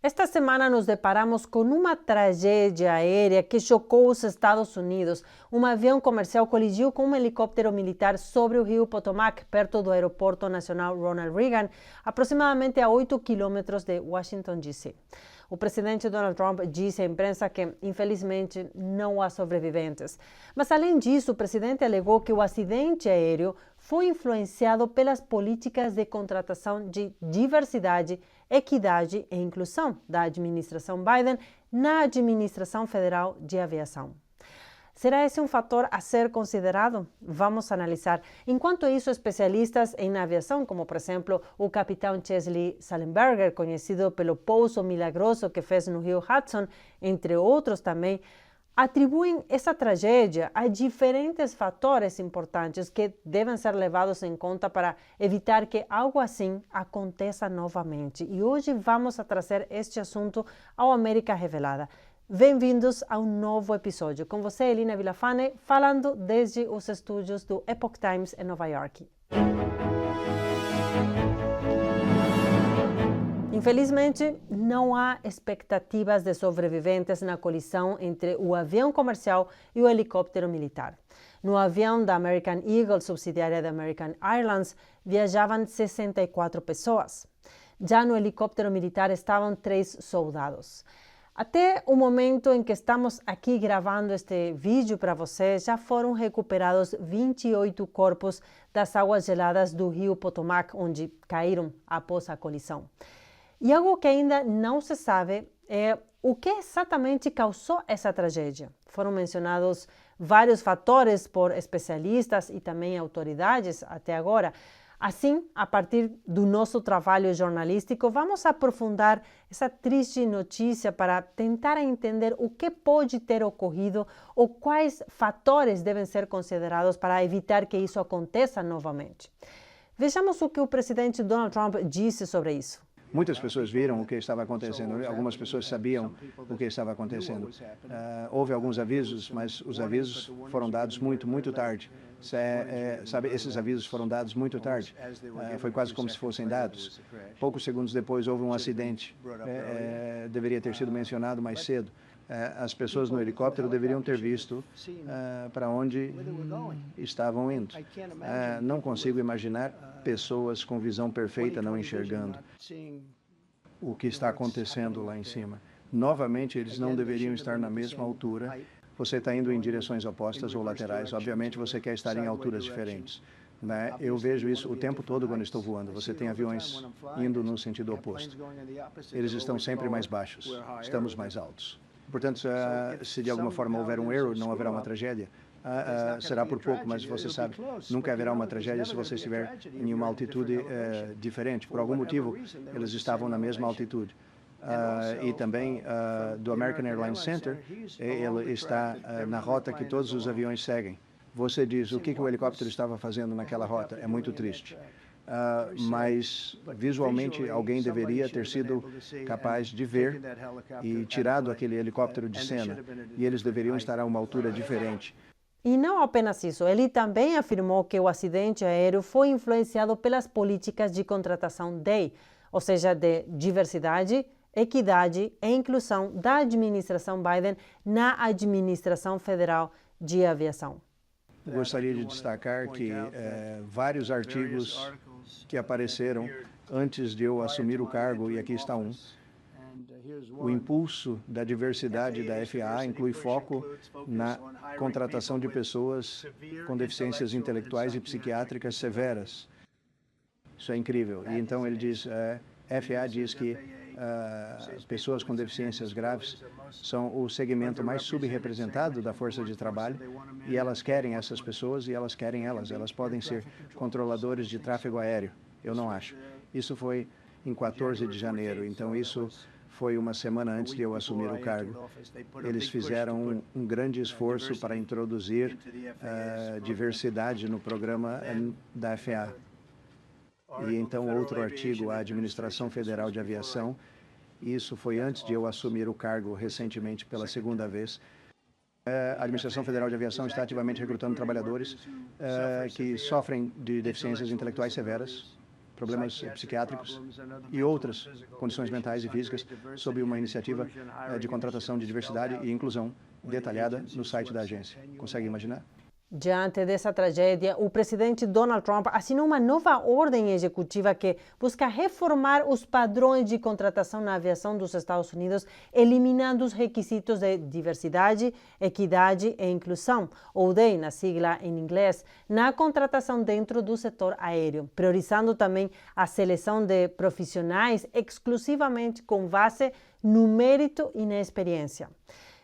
Esta semana nos deparamos com uma tragédia aérea que chocou os Estados Unidos. Um avião comercial colidiu com um helicóptero militar sobre o rio Potomac, perto do Aeroporto Nacional Ronald Reagan, aproximadamente a 8 quilômetros de Washington, D.C. O presidente Donald Trump disse à imprensa que, infelizmente, não há sobreviventes. Mas, além disso, o presidente alegou que o acidente aéreo foi influenciado pelas políticas de contratação de diversidade, equidade e inclusão da administração Biden na administração federal de aviação. Será esse um fator a ser considerado? Vamos analisar. Enquanto isso, especialistas em aviação, como por exemplo o capitão Chesley Sullenberger, conhecido pelo pouso milagroso que fez no rio Hudson, entre outros também, atribuem essa tragédia a diferentes fatores importantes que devem ser levados em conta para evitar que algo assim aconteça novamente. E hoje vamos trazer este assunto ao América Revelada. Bem-vindos a um novo episódio. Com você, Elina Villafane, falando desde os estúdios do Epoch Times em Nova York. Infelizmente, não há expectativas de sobreviventes na colisão entre o avião comercial e o helicóptero militar. No avião da American Eagle, subsidiária da American Airlines, viajavam 64 pessoas. Já no helicóptero militar estavam 3 soldados. Até o momento em que estamos aqui gravando este vídeo para vocês, já foram recuperados 28 corpos das águas geladas do rio Potomac, onde caíram após a colisão. E algo que ainda não se sabe é o que exatamente causou essa tragédia. Foram mencionados vários fatores por especialistas e também autoridades até agora. Assim, a partir do nosso trabalho jornalístico, vamos aprofundar essa triste notícia para tentar entender o que pode ter ocorrido ou quais fatores devem ser considerados para evitar que isso aconteça novamente. Vejamos o que o presidente Donald Trump disse sobre isso. Muitas pessoas viram o que estava acontecendo, algumas pessoas sabiam o que estava acontecendo. Houve alguns avisos, mas os avisos foram dados muito tarde. Sabe, esses avisos foram dados muito tarde. Foi quase como se fossem dados. Poucos segundos depois houve um acidente. Deveria ter sido mencionado mais cedo. As pessoas no helicóptero deveriam ter visto para onde estavam indo. Não consigo imaginar pessoas com visão perfeita não enxergando o que está acontecendo lá em cima. Novamente, eles não deveriam estar na mesma altura. Você está indo em direções opostas ou laterais. Obviamente, você quer estar em alturas diferentes. Eu vejo isso o tempo todo quando estou voando. Você tem aviões indo no sentido oposto. Eles estão sempre mais baixos. Estamos mais altos. Portanto, se de alguma forma houver um erro, não haverá uma tragédia. Será por pouco, mas você sabe, nunca haverá uma tragédia se você estiver em uma altitude diferente. Por algum motivo, eles estavam na mesma altitude. E também do American Airlines Center, ele está na rota que todos os aviões seguem. Você diz, o que o helicóptero estava fazendo naquela rota? É muito triste. Mas visualmente alguém deveria ter sido capaz de ver e tirado aquele helicóptero de cena, e eles deveriam estar a uma altura diferente. E não apenas isso, ele também afirmou que o acidente aéreo foi influenciado pelas políticas de contratação DEI, ou seja, de diversidade, equidade e inclusão da administração Biden na administração federal de aviação. Gostaria de destacar que vários artigos que apareceram antes de eu assumir o cargo, e aqui está um. O impulso da diversidade da FAA inclui foco na contratação de pessoas com deficiências intelectuais e psiquiátricas severas. Isso é incrível. E então ele diz, FAA diz que pessoas com deficiências graves são o segmento mais subrepresentado da força de trabalho, e elas querem essas pessoas e elas querem elas. Elas podem ser controladores de tráfego aéreo. Eu não acho. Isso foi em 14 de janeiro, então isso foi uma semana antes de eu assumir o cargo. Eles fizeram um grande esforço para introduzir diversidade no programa da FAA. E então outro artigo, a Administração Federal de Aviação, isso foi antes de eu assumir o cargo recentemente pela segunda vez. A Administração Federal de Aviação está ativamente recrutando trabalhadores que sofrem de deficiências intelectuais severas problemas psiquiátricos e outras condições mentais e físicas sob uma iniciativa de contratação de diversidade e inclusão detalhada no site da agência. Consegue imaginar? Diante dessa tragédia, o presidente Donald Trump assinou uma nova ordem executiva que busca reformar os padrões de contratação na aviação dos Estados Unidos, eliminando os requisitos de diversidade, equidade e inclusão, ou DEI, na sigla em inglês, na contratação dentro do setor aéreo, priorizando também a seleção de profissionais exclusivamente com base no mérito e na experiência.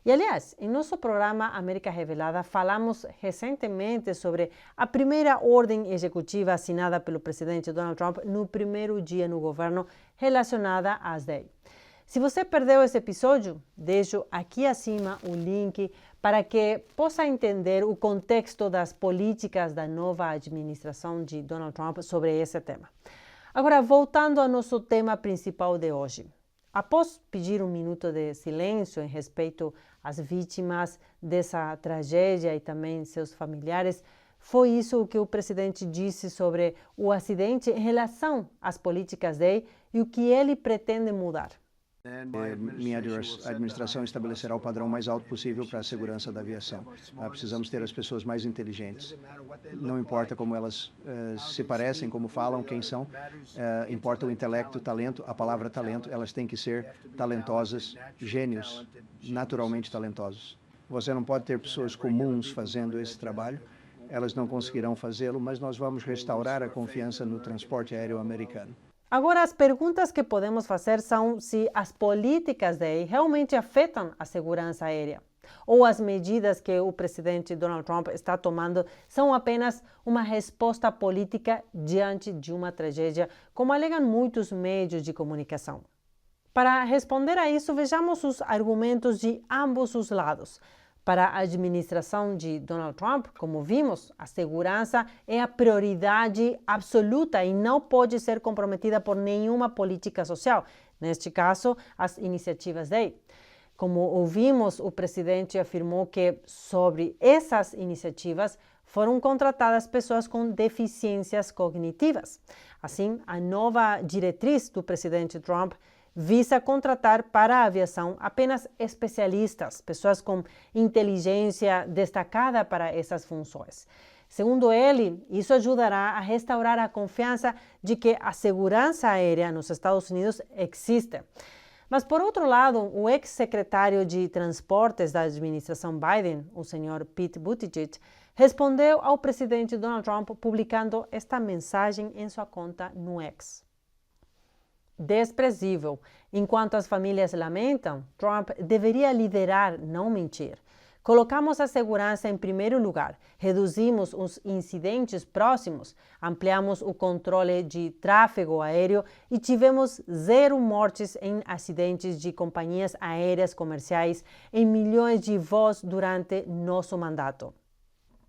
E, aliás, em nosso programa América Revelada, falamos recentemente sobre a primeira ordem executiva assinada pelo presidente Donald Trump no primeiro dia no governo relacionada às DEI. Se você perdeu esse episódio, deixo aqui acima o link para que possa entender o contexto das políticas da nova administração de Donald Trump sobre esse tema. Agora, voltando ao nosso tema principal de hoje. Após pedir um minuto de silêncio em respeito às vítimas dessa tragédia e também seus familiares, foi isso o que o presidente disse sobre o acidente em relação às políticas DEI e o que ele pretende mudar. Minha administração estabelecerá o padrão mais alto possível para a segurança da aviação. Precisamos ter as pessoas mais inteligentes. Não importa como elas se parecem, como falam, quem são. Importa o intelecto, o talento, a palavra talento. Elas têm que ser talentosas, gênios, naturalmente talentosos. Você não pode ter pessoas comuns fazendo esse trabalho. Elas não conseguirão fazê-lo, mas nós vamos restaurar a confiança no transporte aéreo americano. Agora, as perguntas que podemos fazer são se as políticas DEI realmente afetam a segurança aérea ou as medidas que o presidente Donald Trump está tomando são apenas uma resposta política diante de uma tragédia, como alegam muitos meios de comunicação. Para responder a isso, vejamos os argumentos de ambos os lados. Para a administração de Donald Trump, como vimos, a segurança é a prioridade absoluta e não pode ser comprometida por nenhuma política social, neste caso, as iniciativas DEI. Como ouvimos, o presidente afirmou que sobre essas iniciativas foram contratadas pessoas com deficiências cognitivas. Assim, a nova diretriz do presidente Trump visa contratar para a aviação apenas especialistas, pessoas com inteligência destacada para essas funções. Segundo ele, isso ajudará a restaurar a confiança de que a segurança aérea nos Estados Unidos existe. Mas, por outro lado, o ex-secretário de Transportes da administração Biden, o senhor Pete Buttigieg, respondeu ao presidente Donald Trump publicando esta mensagem em sua conta no X. Desprezível. Enquanto as famílias lamentam, Trump deveria liderar, não mentir. Colocamos a segurança em primeiro lugar, reduzimos os incidentes próximos, ampliamos o controle de tráfego aéreo e tivemos 0 mortes em acidentes de companhias aéreas comerciais em milhões de voos durante nosso mandato.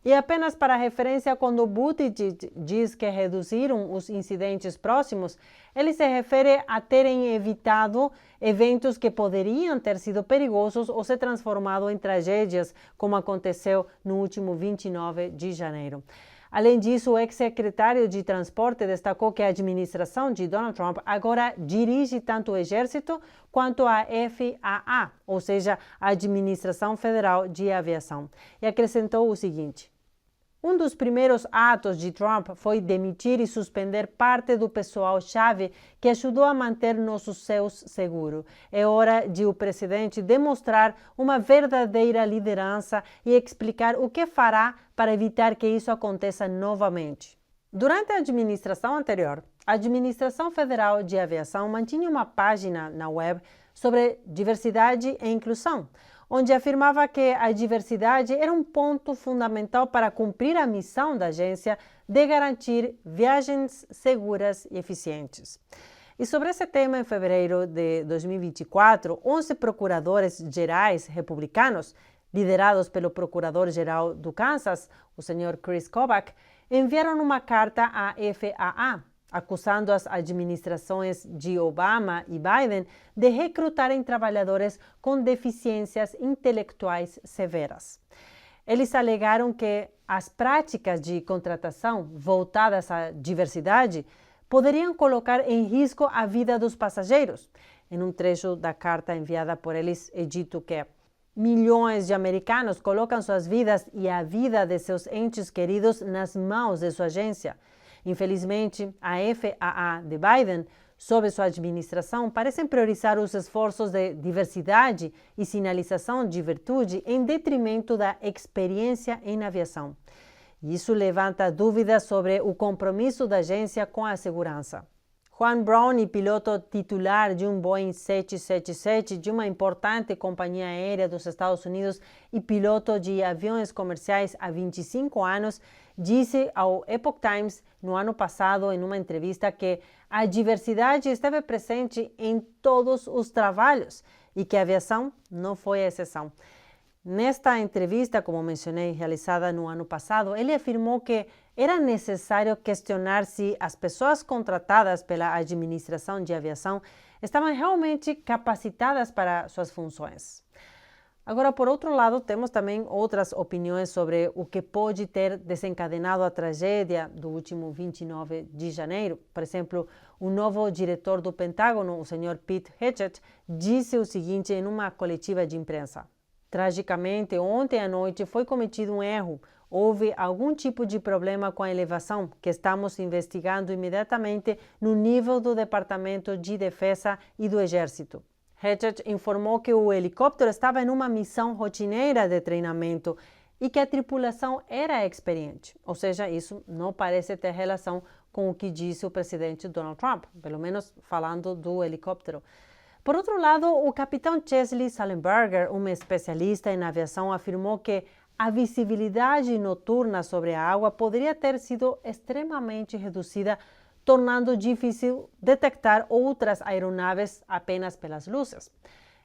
E apenas para referência, quando Buttigieg diz que reduziram os incidentes próximos, ele se refere a terem evitado eventos que poderiam ter sido perigosos ou se transformado em tragédias, como aconteceu no último 29 de janeiro. Além disso, o ex-secretário de Transporte destacou que a administração de Donald Trump agora dirige tanto o Exército quanto a FAA, ou seja, a Administração Federal de Aviação, e acrescentou o seguinte: um dos primeiros atos de Trump foi demitir e suspender parte do pessoal-chave que ajudou a manter nossos céus seguros. É hora de o presidente demonstrar uma verdadeira liderança e explicar o que fará para evitar que isso aconteça novamente. Durante a administração anterior, a Administração Federal de Aviação mantinha uma página na web sobre diversidade e inclusão, onde afirmava que a diversidade era um ponto fundamental para cumprir a missão da agência de garantir viagens seguras e eficientes. E sobre esse tema, em fevereiro de 2024, 11 procuradores gerais republicanos, liderados pelo procurador-geral do Kansas, o Sr. Chris Kobach, enviaram uma carta à FAA, acusando as administrações de Obama e Biden de recrutarem trabalhadores com deficiências intelectuais severas. Eles alegaram que as práticas de contratação voltadas à diversidade poderiam colocar em risco a vida dos passageiros. Em um trecho da carta enviada por eles, é dito que milhões de americanos colocam suas vidas e a vida de seus entes queridos nas mãos de sua agência. Infelizmente, a FAA de Biden, sob sua administração, parecem priorizar os esforços de diversidade e sinalização de virtude em detrimento da experiência em aviação. Isso levanta dúvidas sobre o compromisso da agência com a segurança. Juan Brown, piloto titular de um Boeing 777 de uma importante companhia aérea dos Estados Unidos e piloto de aviões comerciais há 25 anos, disse ao Epoch Times no ano passado, em uma entrevista, que a diversidade esteve presente em todos os trabalhos e que a aviação não foi a exceção. Nesta entrevista, como mencionei, realizada no ano passado, ele afirmou que era necessário questionar se as pessoas contratadas pela administração de aviação estavam realmente capacitadas para suas funções. Agora, por outro lado, temos também outras opiniões sobre o que pode ter desencadenado a tragédia do último 29 de janeiro. Por exemplo, o novo diretor do Pentágono, o Sr. Pete Hegseth, disse o seguinte em uma coletiva de imprensa: "Tragicamente, ontem à noite foi cometido um erro. Houve algum tipo de problema com a elevação que estamos investigando imediatamente no nível do Departamento de Defesa e do Exército." Hegseth informou que o helicóptero estava em uma missão rotineira de treinamento e que a tripulação era experiente. Ou seja, isso não parece ter relação com o que disse o presidente Donald Trump, pelo menos falando do helicóptero. Por outro lado, o capitão Chesley Sullenberger, um especialista em aviação, afirmou que a visibilidade noturna sobre a água poderia ter sido extremamente reduzida, tornando difícil detectar outras aeronaves apenas pelas luzes.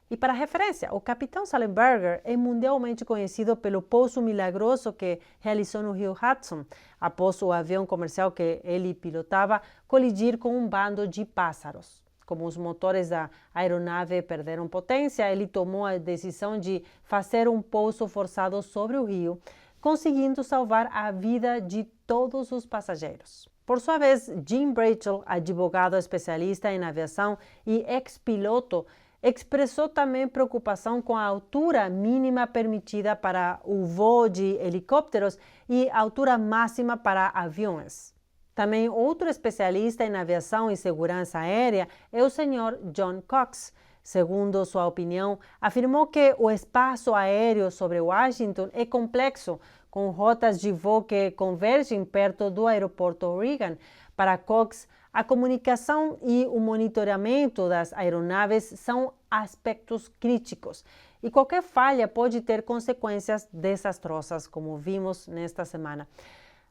E para referência, o capitão Sullenberger é mundialmente conhecido pelo pouso milagroso que realizou no rio Hudson, após o avião comercial que ele pilotava colidir com um bando de pássaros. Como os motores da aeronave perderam potência, ele tomou a decisão de fazer um pouso forçado sobre o rio, conseguindo salvar a vida de todos os passageiros. Por sua vez, Jim Brachel, advogado especialista em aviação e ex-piloto, expressou também preocupação com a altura mínima permitida para o voo de helicópteros e a altura máxima para aviões. Também outro especialista em aviação e segurança aérea é o Sr. John Cox. Segundo sua opinião, afirmou que o espaço aéreo sobre Washington é complexo, com rotas de voo que convergem perto do aeroporto Reagan. Para Cox, a comunicação e o monitoramento das aeronaves são aspectos críticos e qualquer falha pode ter consequências desastrosas, como vimos nesta semana.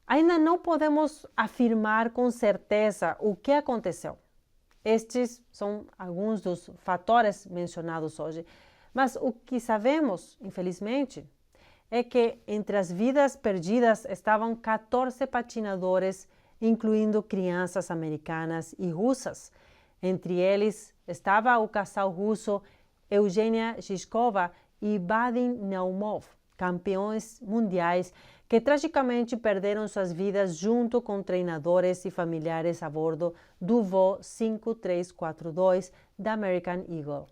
Ainda não podemos afirmar com certeza o que aconteceu. Estes são alguns dos fatores mencionados hoje, mas o que sabemos, infelizmente, é que entre as vidas perdidas estavam 14 patinadores, incluindo crianças americanas e russas. Entre eles estava o casal russo Eugenia Shishkova e Vadim Naumov, campeões mundiais que tragicamente perderam suas vidas junto com treinadores e familiares a bordo do voo 5342 da American Eagle.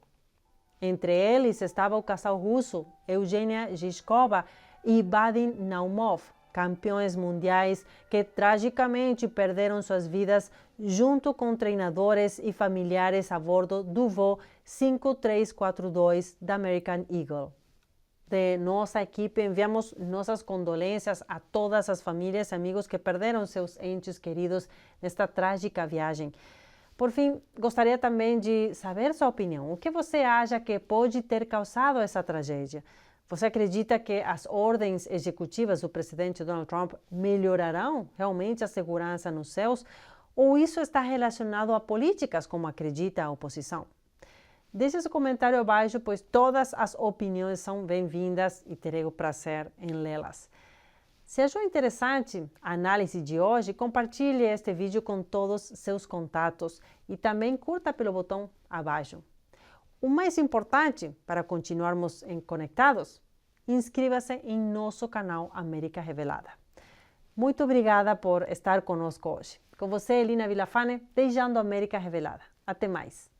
Entre eles estava o casal russo Eugenia Shishkova e Vadim Naumov, campeões mundiais que tragicamente perderam suas vidas junto com treinadores e familiares a bordo do voo 5342 da American Eagle. De nossa equipe, enviamos nossas condolências a todas as famílias e amigos que perderam seus entes queridos nesta trágica viagem. Por fim, gostaria também de saber sua opinião. O que você acha que pode ter causado essa tragédia? Você acredita que as ordens executivas do presidente Donald Trump melhorarão realmente a segurança nos céus? Ou isso está relacionado a políticas, como acredita a oposição? Deixe seu comentário abaixo, pois todas as opiniões são bem-vindas e terei o prazer em lê-las. Se achou interessante a análise de hoje, compartilhe este vídeo com todos seus contatos e também curta pelo botão abaixo. O mais importante para continuarmos conectados, inscreva-se em nosso canal América Revelada. Muito obrigada por estar conosco hoje. Com você, Elina Villafane, Beijando América Revelada. Até mais.